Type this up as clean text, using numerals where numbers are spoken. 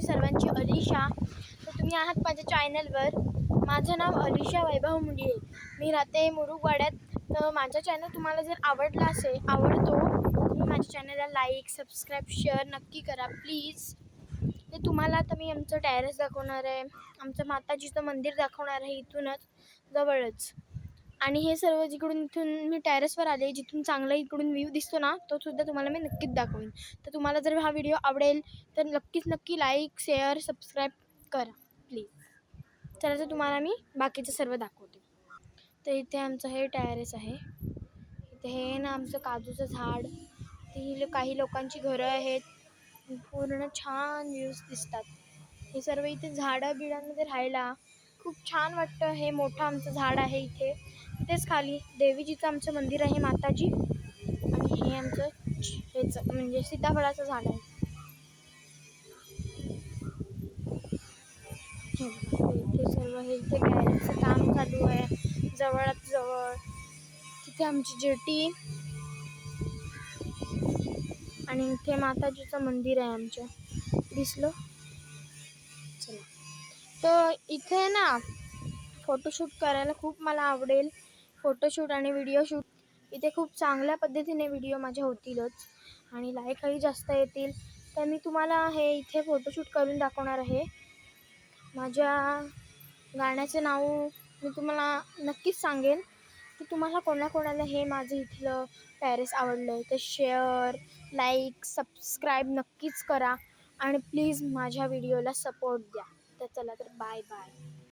सर्वांची अलिशा. तर तुम्ही आहात माझ्या चॅनलवर. माझं नाव अलिशा वैभव मुंडे. मी राहते मुरुगवाड्यात. तर माझा चॅनल तुम्हाला जर आवडतो तुम्ही माझ्या चॅनलला लाईक, सबस्क्राईब, शेअर नक्की करा प्लीज. ते तुम्हाला आता मी आमचं टेरेस दाखवणार आहे, आमचं माताजीचं मंदिर दाखवणार आहे इथूनच जवळच. आणि हे सर्व इथून मी टेरेसवर आले, जिथून चांगला इकडून व्ह्यू दिसतो ना, तो सुद्धा तुम्हाला मी नक्कीच दाखवेन. तर तुम्हाला जर हा व्हिडिओ आवडेल तर नक्की लाईक, शेअर, सबस्क्राईब करा प्लीज. चला तर तुम्हाला मी बाकीचं सर्व दाखवते. तर इथे आमचं हे टेरेस आहे. इथे हे ना आमचं काजूचं झाड, ती काही लोकांची घरं आहेत. पूर्ण छान व्ह्यूज दिसतात. हे सर्व इथे झाडं बिडांमध्ये राहायला खूप छान वाटतं. हे मोठं आमचं झाड आहे इथे. इथेच खाली देवीजीचं आमचं मंदिर आहे, माताजी. आणि हे आमचं हेच म्हणजे सीताफळाचं झाड आहे. इथे सर्व हे इथे गॅरेजचं काम चालू आहे जवळात जवळ. तिथे आमची जेटी आणि इथे माताजीचं मंदिर आहे आमच्या. दिसलं? चला. तर इथे ना फोटोशूट करायला खूप मला आवडेल. फोटोशूट आणि व्हिडिओ शूट इथे खूप चांगल्या पद्धतीने व्हिडिओ माझे होतीलच आणि लाईकही जास्त येतील. तर मी तुम्हाला हे इथे फोटोशूट करून दाखवणार आहे. माझ्या गाण्याचे नाव मी तुम्हाला नक्कीच सांगेन. की तुम्हाला कोणाकोणाला हे माझं इथलं टेरेस आवडलं तर शेअर, लाईक, सबस्क्राईब नक्कीच करा आणि प्लीज माझ्या व्हिडिओला सपोर्ट द्या. तर चला तर बाय बाय.